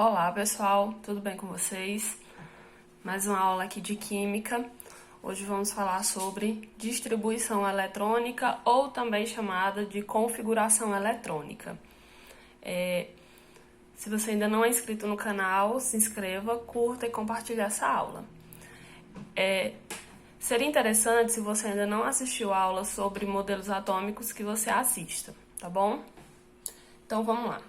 Olá pessoal, tudo bem com vocês? Mais uma aula aqui de Química. Hoje vamos falar sobre distribuição eletrônica ou também chamada de configuração eletrônica. Se você ainda não é inscrito no canal, se inscreva, curta e compartilhe essa aula. Seria interessante, se você ainda não assistiu a aula sobre modelos atômicos, que você assista, tá bom? Então vamos lá.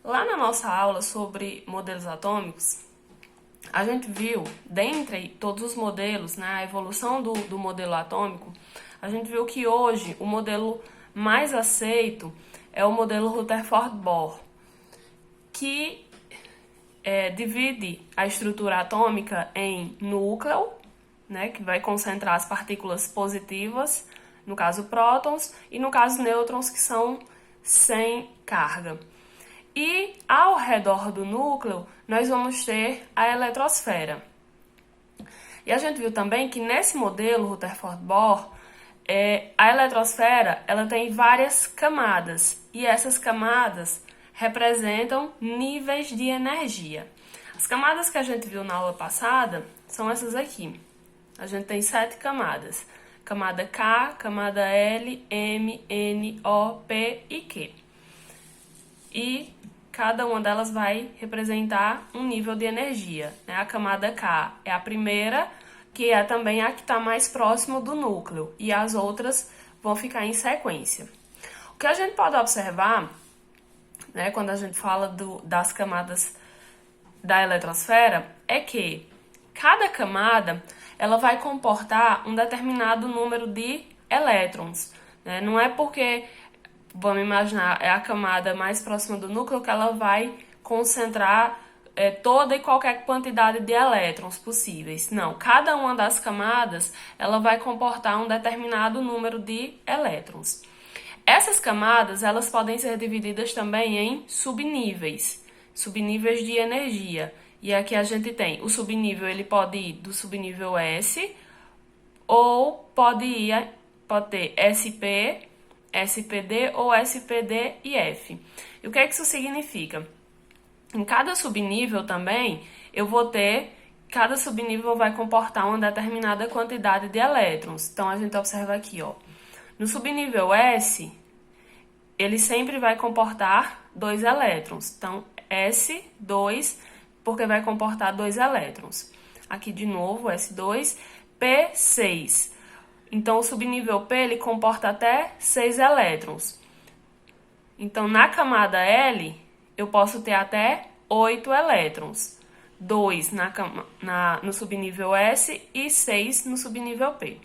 Lá na nossa aula sobre modelos atômicos, a gente viu, dentre todos os modelos, né, a evolução do modelo atômico, a gente viu que hoje o modelo mais aceito é o modelo Rutherford-Bohr, que divide a estrutura atômica em núcleo, né, que vai concentrar as partículas positivas, no caso prótons, e no caso nêutrons, que são sem carga. E ao redor do núcleo, nós vamos ter a eletrosfera. E a gente viu também que nesse modelo Rutherford-Bohr, a eletrosfera ela tem várias camadas, e essas camadas representam níveis de energia. As camadas que a gente viu na aula passada são essas aqui. A gente tem 7 camadas. Camada K, camada L, M, N, O, P e Q. E cada uma delas vai representar um nível de energia. A camada K é a primeira, que é também a que está mais próxima do núcleo, e as outras vão ficar em sequência. O que a gente pode observar, né, quando a gente fala das camadas da eletrosfera, é que cada camada ela vai comportar um determinado número de elétrons, né? Não é porque, vamos imaginar, é a camada mais próxima do núcleo que ela vai concentrar toda e qualquer quantidade de elétrons possíveis. Não, cada uma das camadas ela vai comportar um determinado número de elétrons. Essas camadas elas podem ser divididas também em subníveis de energia. E aqui a gente tem o subnível, ele pode ir do subnível S, ou pode ter SP, SPD ou SPD e F. E o que é que isso significa? Em cada subnível também, cada subnível vai comportar uma determinada quantidade de elétrons. Então, a gente observa aqui, ó. No subnível S, ele sempre vai comportar 2 elétrons. Então, S2, porque vai comportar 2 elétrons. Aqui de novo, S2, P6. Então, o subnível P ele comporta até 6 elétrons. Então, na camada L, eu posso ter até 8 elétrons. 2 no subnível S e 6 no subnível P.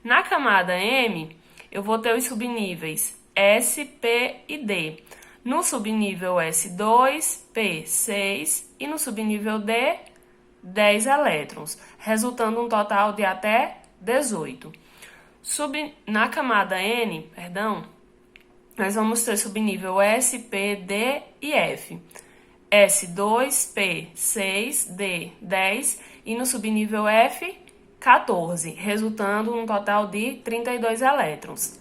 Na camada M, eu vou ter os subníveis S, P e D. No subnível S2, P6 e no subnível D, 10 elétrons, resultando um total de até 18. Na camada N, nós vamos ter subnível S, P, D e F. S2, P, 6, D, 10 e no subnível F, 14, resultando um total de 32 elétrons.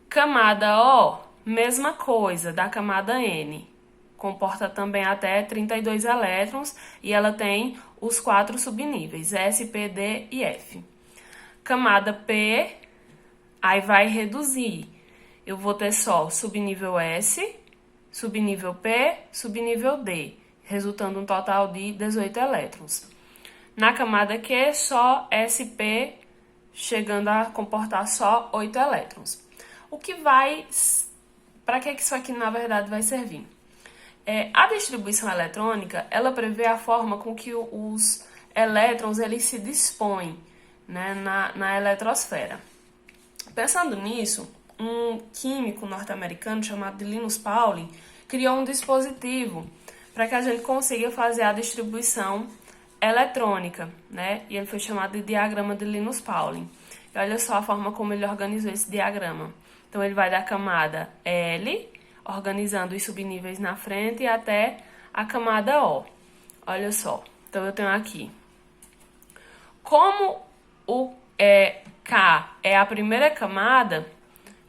Camada O, mesma coisa da camada N, comporta também até 32 elétrons e ela tem os 4 subníveis, S, P, D e F. Camada P, aí vai reduzir. Eu vou ter só subnível S, subnível P, subnível D, resultando um total de 18 elétrons. Na camada Q, só SP, chegando a comportar só 8 elétrons. Para que isso aqui, na verdade, vai servir? A distribuição eletrônica, ela prevê a forma com que os elétrons eles se dispõem, né, na eletrosfera. Pensando nisso, um químico norte-americano chamado Linus Pauling criou um dispositivo para que a gente consiga fazer a distribuição eletrônica, né? E ele foi chamado de diagrama de Linus Pauling. E olha só a forma como ele organizou esse diagrama. Então, ele vai da camada L, organizando os subníveis na frente, até a camada O. Olha só. Então, eu tenho aqui. Como o K é a primeira camada,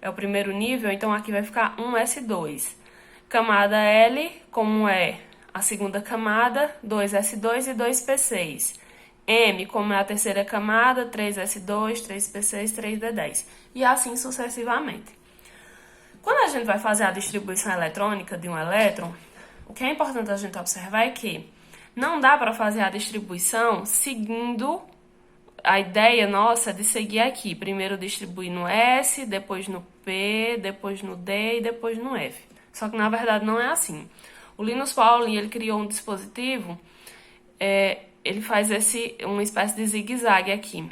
é o primeiro nível, então aqui vai ficar um S2. Camada L, como é a segunda camada, 2s2 e 2p6. M, como é a terceira camada, 3s2, 3p6, 3d10. E assim sucessivamente. Quando a gente vai fazer a distribuição eletrônica de um elétron, o que é importante a gente observar é que não dá para fazer a distribuição seguindo a ideia nossa de seguir aqui. Primeiro distribuir no S, depois no P, depois no D e depois no F. Só que na verdade não é assim. O Linus Pauling, ele criou um dispositivo, ele faz uma espécie de zigue-zague aqui,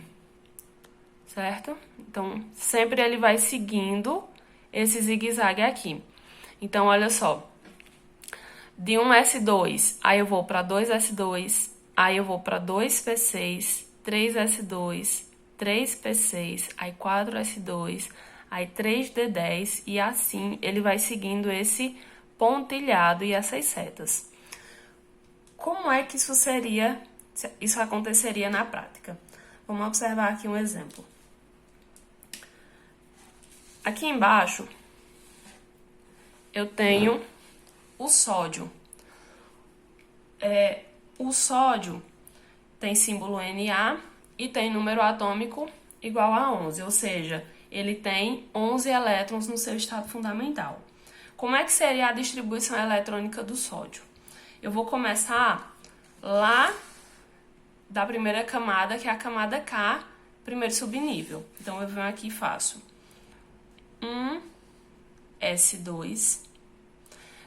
certo? Então, sempre ele vai seguindo esse zigue-zague aqui. Então, olha só. De 1s2, aí eu vou para 2s2, aí eu vou para 2p6, 3s2, 3p6, aí 4s2, aí 3d10, e assim ele vai seguindo esse pontilhado e essas setas. Como é que isso aconteceria na prática? Vamos observar aqui um exemplo. Aqui embaixo, eu tenho o sódio. O sódio tem símbolo Na e tem número atômico igual a 11, ou seja, ele tem 11 elétrons no seu estado fundamental. Como é que seria a distribuição eletrônica do sódio? Eu vou começar lá da primeira camada, que é a camada K, primeiro subnível. Então, eu venho aqui e faço 1s2.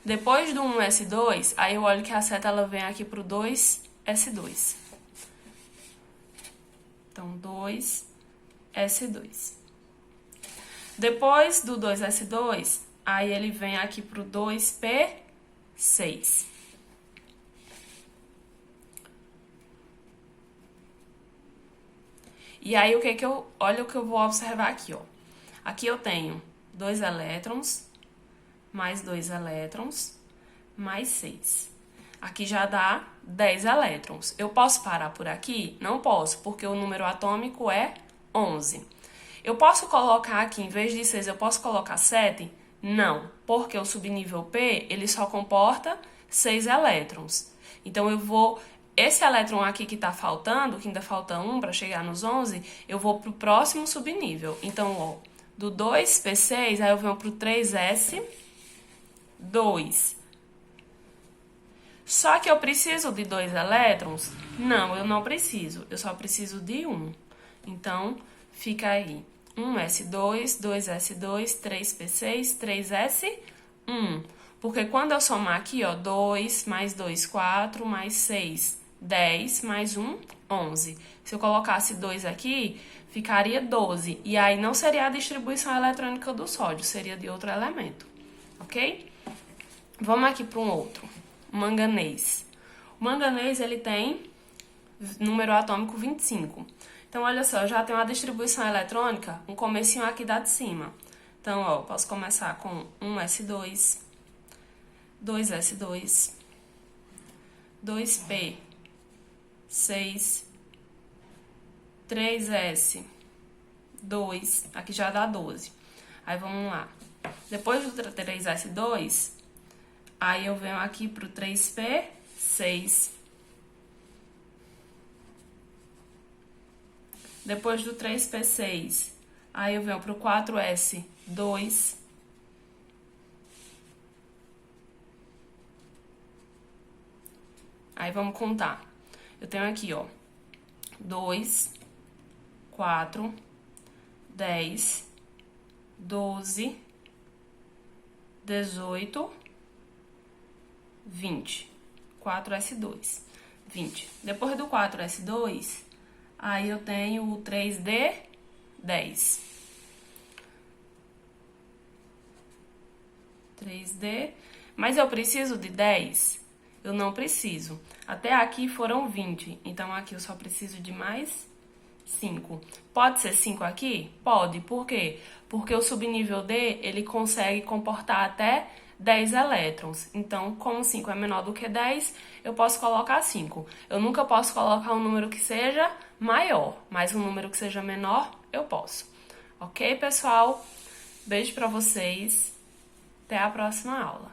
Depois do 1s2, aí eu olho que a seta ela vem aqui pro 2s2. Então, 2s2. Depois do 2s2, aí ele vem aqui pro 2p6. E aí, olha o que eu vou observar aqui, ó. Aqui eu tenho 2 elétrons, mais 2 elétrons, mais 6. Aqui já dá 10 elétrons. Eu posso parar por aqui? Não posso, porque o número atômico é 11. Eu posso colocar aqui, em vez de 6, eu posso colocar 7? Não, porque o subnível P, ele só comporta 6 elétrons. Então, esse elétron aqui que está faltando, que ainda falta 1 para chegar nos 11, eu vou para o próximo subnível. Então, ó, do 2p6, aí eu venho para o 3s2. Só que eu preciso de 2 elétrons? Não, eu não preciso. Eu só preciso de 1. Então, fica aí 1s2, 2s2, 3p6, 3s1. Porque quando eu somar aqui, ó, 2 mais 2, 4, mais 6, 10, mais 1, 11. Se eu colocasse 2 aqui, ficaria 12. E aí não seria a distribuição eletrônica do sódio, seria de outro elemento, ok? Vamos aqui para um outro, manganês. O manganês, ele tem número atômico 25. Então, olha só, eu já tenho a distribuição eletrônica, um comecinho aqui da de cima. Então, ó, posso começar com 1s2, 2s2, 2p6, 3s2, aqui já dá 12. Aí, vamos lá. Depois do 3s2, aí eu venho aqui pro 3p6. Depois do 3p6, aí eu venho pro 4s2. Aí vamos contar. Eu tenho aqui, ó, 2, 4, 10, 12, 18, 20. 4s2, 20. Depois do 4s2, aí eu tenho o 3d10. 3d. Mas eu preciso de 10? Eu não preciso. Até aqui foram 20. Então, aqui eu só preciso de mais 5. Pode ser 5 aqui? Pode. Por quê? Porque o subnível D, ele consegue comportar até 10 elétrons. Então, como 5 é menor do que 10, eu posso colocar 5. Eu nunca posso colocar um número que seja maior, mas um número que seja menor, eu posso. Ok, pessoal? Beijo pra vocês. Até a próxima aula.